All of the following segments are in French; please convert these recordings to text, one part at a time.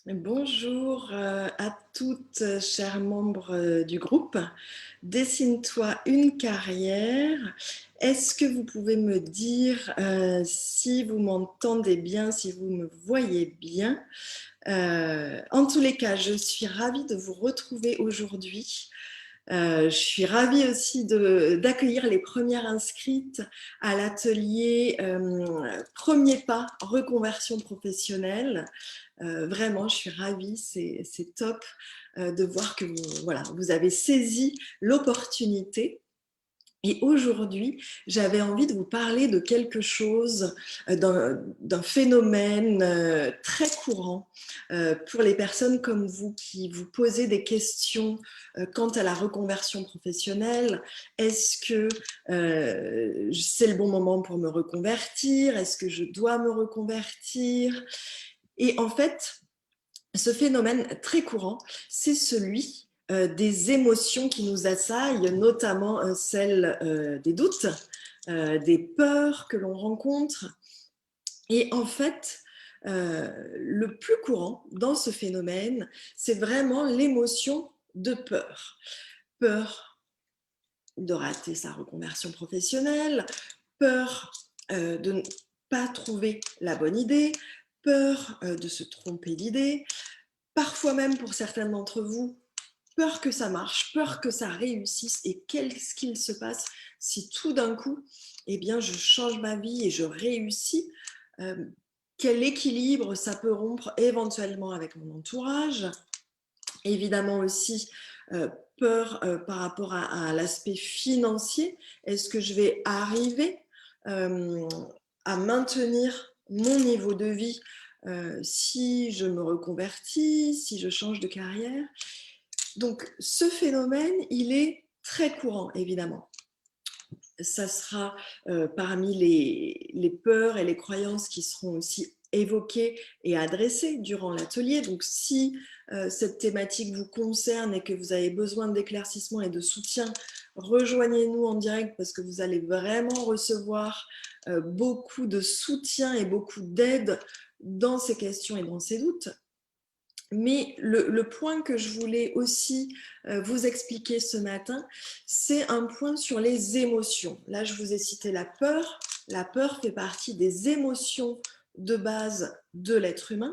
Bonjour à toutes, chers membres du groupe. Dessine-toi une carrière. Est-ce que vous pouvez me dire si vous m'entendez bien, si vous me voyez bien? En tous les cas, je suis ravie de vous retrouver aujourd'hui. Je suis ravie aussi d'accueillir les premières inscrites à l'atelier Premier pas, reconversion professionnelle. Vraiment, je suis ravie, c'est top de voir que vous avez saisi l'opportunité. Et aujourd'hui, j'avais envie de vous parler de quelque chose, d'un phénomène très courant pour les personnes comme vous qui vous posez des questions quant à la reconversion professionnelle. Est-ce que c'est le bon moment pour me reconvertir? Est-ce que je dois me reconvertir? Et en fait, ce phénomène très courant, c'est celui des émotions qui nous assaillent, notamment celle des doutes, des peurs que l'on rencontre. Et en fait, le plus courant dans ce phénomène, c'est vraiment l'émotion de peur. Peur de rater sa reconversion professionnelle, peur de ne pas trouver la bonne idée, peur de se tromper d'idée, parfois même pour certains d'entre vous, peur que ça marche, peur que ça réussisse. Et qu'est-ce qu'il se passe si tout d'un coup, eh bien, je change ma vie et je réussis? Quel équilibre ça peut rompre éventuellement avec mon entourage? Évidemment aussi, peur par rapport à l'aspect financier. Est-ce que je vais arriver à maintenir mon niveau de vie si je me reconvertis, si je change de carrière? Donc, ce phénomène, il est très courant, évidemment. Ça sera parmi les peurs et les croyances qui seront aussi évoquées et adressées durant l'atelier. Donc, si cette thématique vous concerne et que vous avez besoin d'éclaircissement et de soutien, rejoignez-nous en direct parce que vous allez vraiment recevoir beaucoup de soutien et beaucoup d'aide dans ces questions et dans ces doutes. Mais le point que je voulais aussi vous expliquer ce matin, c'est un point sur les émotions. Là, je vous ai cité la peur. La peur fait partie des émotions de base de l'être humain.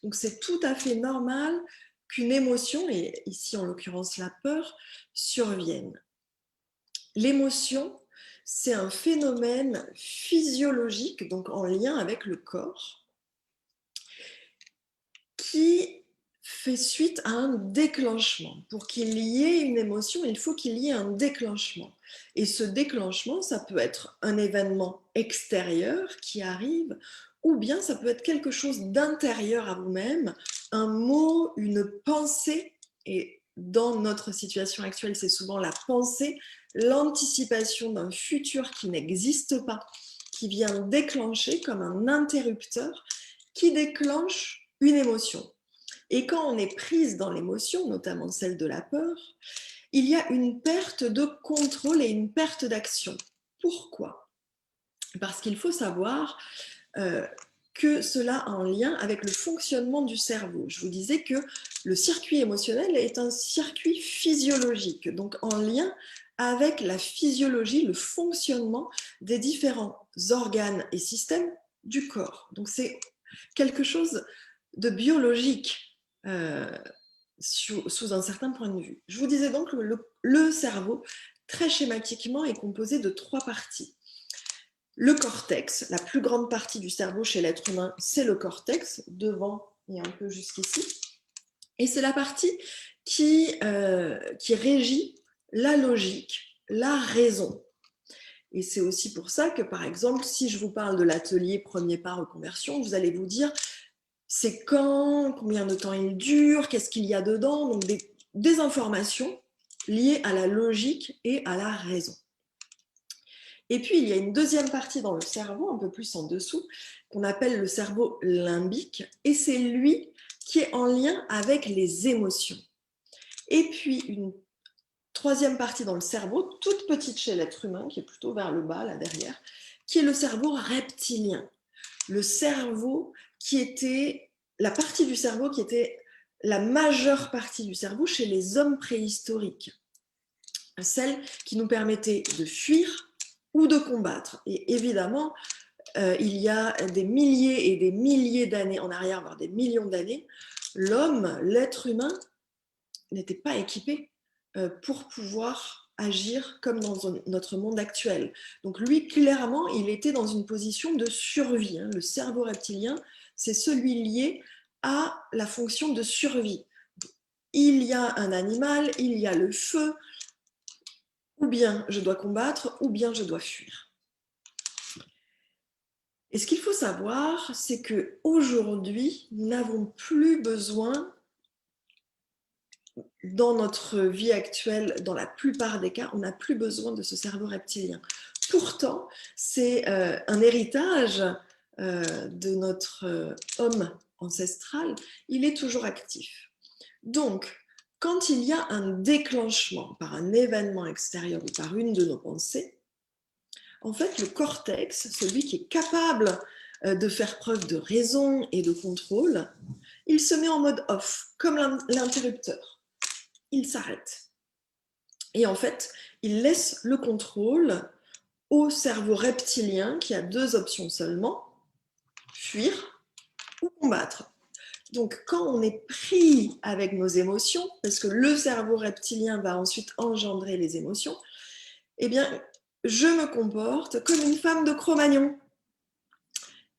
Donc, c'est tout à fait normal qu'une émotion, et ici en l'occurrence la peur, survienne. L'émotion, c'est un phénomène physiologique, donc en lien avec le corps, qui fait suite à un déclenchement. Pour qu'il y ait une émotion, il faut qu'il y ait un déclenchement. Et ce déclenchement, ça peut être un événement extérieur qui arrive, ou bien ça peut être quelque chose d'intérieur à vous-même, un mot, une pensée. Et dans notre situation actuelle, c'est souvent la pensée, l'anticipation d'un futur qui n'existe pas, qui vient déclencher comme un interrupteur, qui déclenche une émotion. Et quand on est prise dans l'émotion, notamment celle de la peur, il y a une perte de contrôle et une perte d'action. Pourquoi? Parce qu'il faut savoir que cela a un lien avec le fonctionnement du cerveau. Je vous disais que le circuit émotionnel est un circuit physiologique, donc en lien avec la physiologie, le fonctionnement des différents organes et systèmes du corps. Donc c'est quelque chose de biologique sous un certain point de vue. Je vous disais donc que le cerveau, très schématiquement, est composé de 3 parties. Le cortex, la plus grande partie du cerveau chez l'être humain, c'est le cortex, devant et un peu jusqu'ici. Et c'est la partie qui régit la logique, la raison. Et c'est aussi pour ça que, par exemple, si je vous parle de l'atelier Premier pas reconversion, vous allez vous dire c'est quand, combien de temps il dure, qu'est-ce qu'il y a dedans, donc des informations liées à la logique et à la raison. Et puis, il y a une deuxième partie dans le cerveau, un peu plus en dessous, qu'on appelle le cerveau limbique, et c'est lui qui est en lien avec les émotions. Et puis, une troisième partie dans le cerveau, toute petite chez l'être humain, qui est plutôt vers le bas, là derrière, qui est le cerveau reptilien. Le cerveau qui était la partie du cerveau qui était la majeure partie du cerveau chez les hommes préhistoriques, celle qui nous permettait de fuir ou de combattre. Et évidemment, il y a des milliers et des milliers d'années en arrière, voire des millions d'années, l'homme, l'être humain, n'était pas équipé pour pouvoir agir comme dans notre monde actuel. Donc lui, clairement, il était dans une position de survie. Le cerveau reptilien, c'est celui lié à la fonction de survie. Il y a un animal, il y a le feu, ou bien je dois combattre, ou bien je dois fuir. Et ce qu'il faut savoir, c'est qu'aujourd'hui, nous n'avons plus besoin, dans notre vie actuelle, dans la plupart des cas, on n'a plus besoin de ce cerveau reptilien. Pourtant, c'est un héritage de notre homme ancestral, il est toujours actif. Donc, quand il y a un déclenchement par un événement extérieur ou par une de nos pensées, en fait, le cortex, celui qui est capable de faire preuve de raison et de contrôle, il se met en mode off, comme l'interrupteur. Il s'arrête. Et en fait, il laisse le contrôle au cerveau reptilien qui a deux options seulement, fuir ou combattre. Donc, quand on est pris avec nos émotions, parce que le cerveau reptilien va ensuite engendrer les émotions, eh bien, je me comporte comme une femme de Cro-Magnon.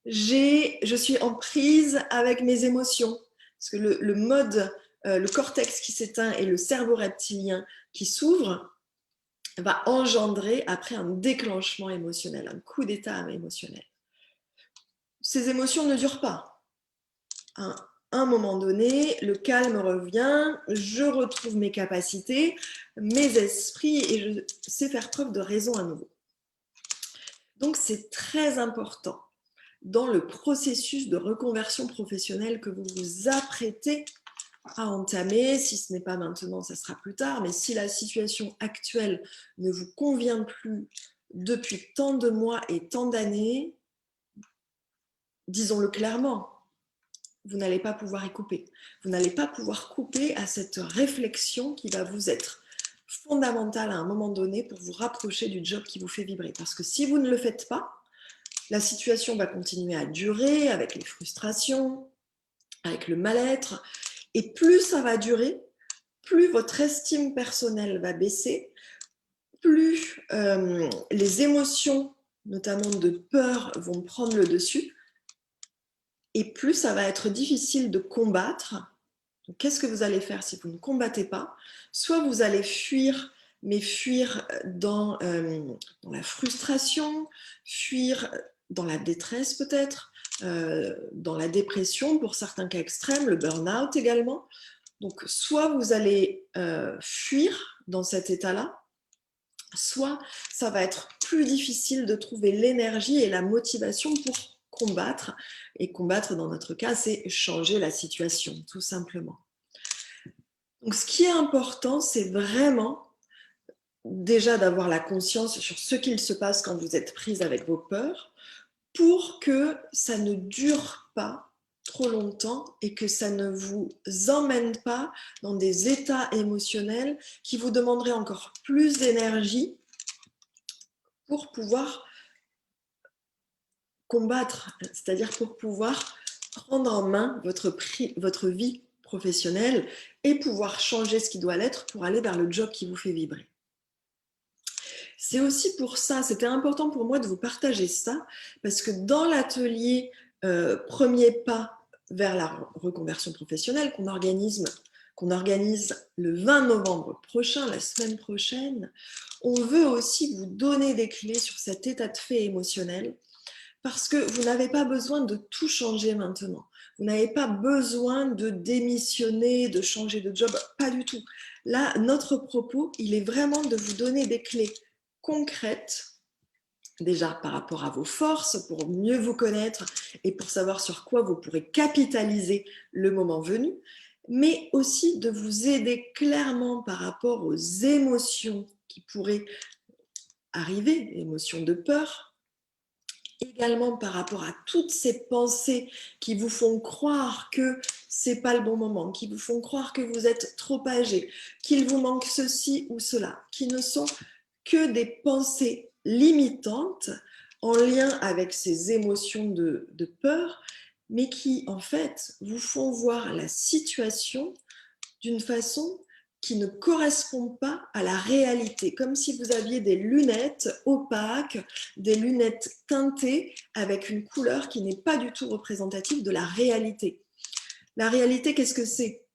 Je suis en prise avec mes émotions. Parce que le mode, le cortex qui s'éteint et le cerveau reptilien qui s'ouvre va engendrer après un déclenchement émotionnel, un coup d'état émotionnel. Ces émotions ne durent pas. À un moment donné, le calme revient, je retrouve mes capacités, mes esprits et je sais faire preuve de raison à nouveau. Donc, c'est très important dans le processus de reconversion professionnelle que vous vous apprêtez à entamer. Si ce n'est pas maintenant, ça sera plus tard. Mais si la situation actuelle ne vous convient plus depuis tant de mois et tant d'années, disons-le clairement, vous n'allez pas pouvoir y couper. Vous n'allez pas pouvoir couper à cette réflexion qui va vous être fondamentale à un moment donné pour vous rapprocher du job qui vous fait vibrer. Parce que si vous ne le faites pas, la situation va continuer à durer avec les frustrations, avec le mal-être. Et plus ça va durer, plus votre estime personnelle va baisser, plus les émotions, notamment de peur, vont prendre le dessus, et plus ça va être difficile de combattre. Qu'est-ce que vous allez faire si vous ne combattez pas? Soit vous allez fuir, mais fuir dans la frustration, fuir dans la détresse peut-être, dans la dépression pour certains cas extrêmes, le burn-out également. Donc, soit vous allez fuir dans cet état-là, soit ça va être plus difficile de trouver l'énergie et la motivation pour combattre. Et combattre, dans notre cas, c'est changer la situation, tout simplement. Donc, ce qui est important, c'est vraiment déjà d'avoir la conscience sur ce qu'il se passe quand vous êtes prise avec vos peurs pour que ça ne dure pas trop longtemps et que ça ne vous emmène pas dans des états émotionnels qui vous demanderaient encore plus d'énergie pour pouvoir combattre, c'est-à-dire pour pouvoir prendre en main votre vie professionnelle et pouvoir changer ce qui doit l'être pour aller vers le job qui vous fait vibrer. C'est aussi pour ça, c'était important pour moi de vous partager ça, parce que dans l'atelier Premier pas vers la reconversion professionnelle qu'on organise le 20 novembre prochain, la semaine prochaine, on veut aussi vous donner des clés sur cet état de fait émotionnel, parce que vous n'avez pas besoin de tout changer maintenant. Vous n'avez pas besoin de démissionner, de changer de job, pas du tout. Là, notre propos, il est vraiment de vous donner des clés concrètes, déjà par rapport à vos forces, pour mieux vous connaître et pour savoir sur quoi vous pourrez capitaliser le moment venu, mais aussi de vous aider clairement par rapport aux émotions qui pourraient arriver, émotions de peur, également par rapport à toutes ces pensées qui vous font croire que c'est pas le bon moment, qui vous font croire que vous êtes trop âgé, qu'il vous manque ceci ou cela, qui ne sont que des pensées limitantes en lien avec ces émotions de peur, mais qui en fait vous font voir la situation d'une façon qui ne correspond pas à la réalité, comme si vous aviez des lunettes opaques, des lunettes teintées avec une couleur qui n'est pas du tout représentative de la réalité. La réalité, qu'est-ce que c'est?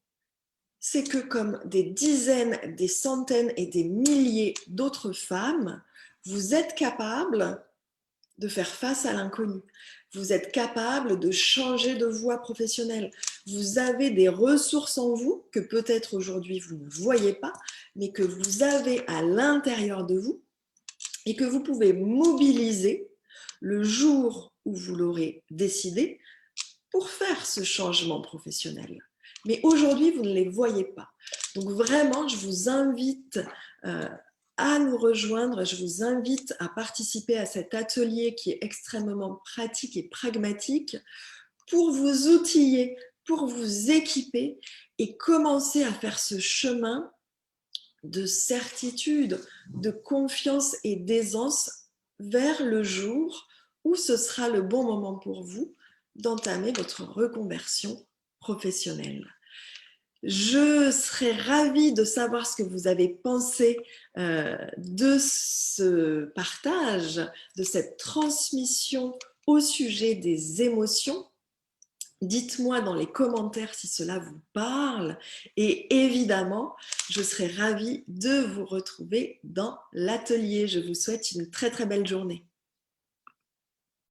C'est que comme des dizaines, des centaines et des milliers d'autres femmes, vous êtes capable de faire face à l'inconnu. Vous êtes capable de changer de voie professionnelle. Vous avez des ressources en vous que peut-être aujourd'hui vous ne voyez pas, mais que vous avez à l'intérieur de vous et que vous pouvez mobiliser le jour où vous l'aurez décidé pour faire ce changement professionnel. Mais aujourd'hui, vous ne les voyez pas. Donc vraiment, je vous invite à nous rejoindre. Je vous invite à participer à cet atelier qui est extrêmement pratique et pragmatique pour vous outiller, pour vous équiper et commencer à faire ce chemin de certitude, de confiance et d'aisance vers le jour où ce sera le bon moment pour vous d'entamer votre reconversion professionnelle. Je serais ravie de savoir ce que vous avez pensé de ce partage, de cette transmission au sujet des émotions. Dites-moi dans les commentaires si cela vous parle et évidemment, je serai ravie de vous retrouver dans l'atelier. Je vous souhaite une très très belle journée.